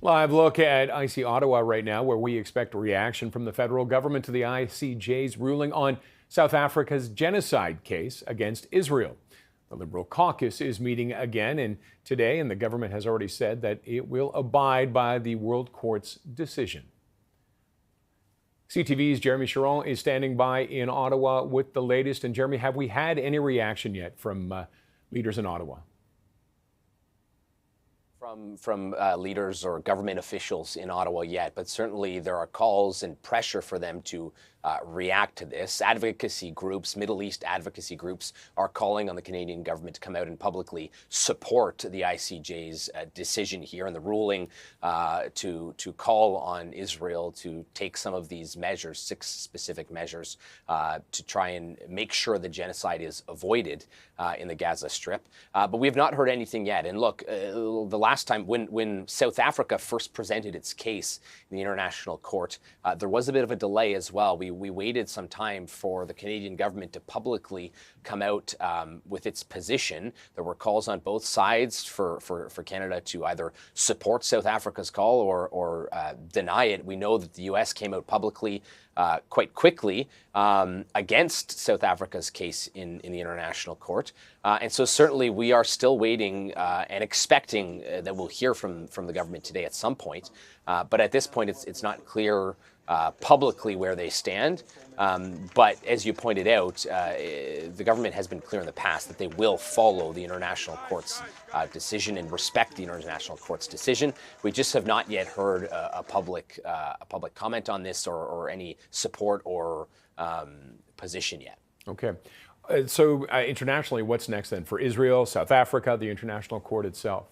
Live look at IC Ottawa right now, where we expect a reaction from the federal government to the ICJ's ruling on South Africa's genocide case against Israel. The Liberal caucus is meeting again today, and the government has already said that it will abide by the World Court's decision. CTV's Jeremie Charron is standing by in Ottawa with the latest. And Jeremie, have we had any reaction yet from leaders in Ottawa? From leaders or government officials in Ottawa yet, but certainly there are calls and pressure for them to react to this. Advocacy groups, Middle East advocacy groups, are calling on the Canadian government to come out and publicly support the ICJ's decision here and the ruling to call on Israel to take some of these measures, 6 specific measures, to try and make sure the genocide is avoided in the Gaza Strip. But we have not heard anything yet. And look, the last time when South Africa first presented its case in the International Court, there was a bit of a delay as well. We waited some time for the Canadian government to publicly come out with its position. There were calls on both sides for Canada to either support South Africa's call or deny it. We know that the U.S. came out publicly quite quickly against South Africa's case in the International Court. And so certainly we are still waiting and expecting that we'll hear from the government today at some point. But at this point, it's not clear publicly where they stand. But as you pointed out, the government has been clear in the past that they will follow the International Court's decision and respect the International Court's decision. We just have not yet heard a public comment on this or any support or position yet. Okay. So internationally, what's next then for Israel, South Africa, the International Court itself?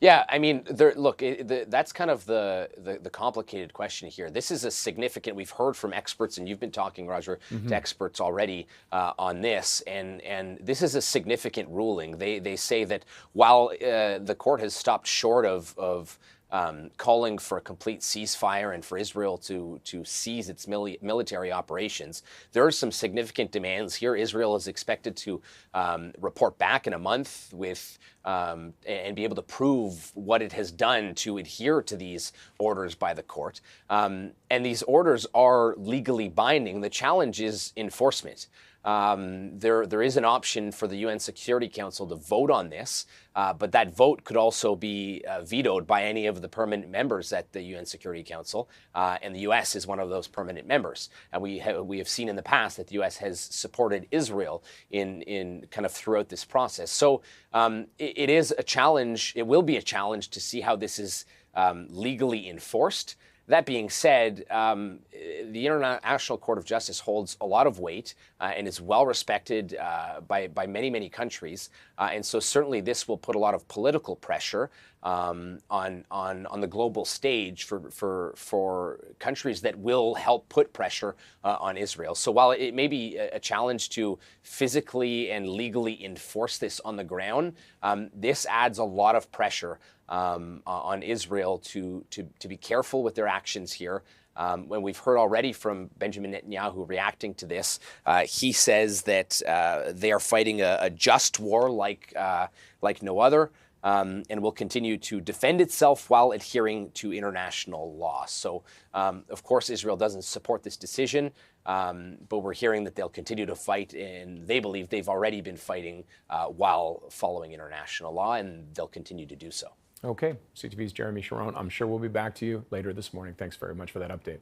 Yeah, I mean, that's kind of the complicated question here. This is a significant, we've heard from experts, and you've been talking, Roger, to experts already on this, and this is a significant ruling. They say that while the court has stopped short of calling for a complete ceasefire and for Israel to cease its military operations, there are some significant demands here. Israel is expected to report back in a month with and be able to prove what it has done to adhere to these orders by the court. And these orders are legally binding. The challenge is enforcement. There is an option for the UN Security Council to vote on this, but that vote could also be vetoed by any of the permanent members at the UN Security Council, and the U.S. is one of those permanent members. And we have seen in the past that the U.S. has supported Israel in kind of throughout this process. So it is a challenge. It will be a challenge to see how this is legally enforced. That being said, the International Court of Justice holds a lot of weight and is well respected by many, many countries. And so certainly this will put a lot of political pressure on the global stage for countries that will help put pressure on Israel. So while it may be a challenge to physically and legally enforce this on the ground, this adds a lot of pressure on Israel to be careful with their actions here. When we've heard already from Benjamin Netanyahu reacting to this, he says that they are fighting a just war like no other, and will continue to defend itself while adhering to international law. So, of course, Israel doesn't support this decision, but we're hearing that they'll continue to fight, and they believe they've already been fighting while following international law, and they'll continue to do so. Okay, CTV's Jeremie Charron. I'm sure we'll be back to you later this morning. Thanks very much for that update.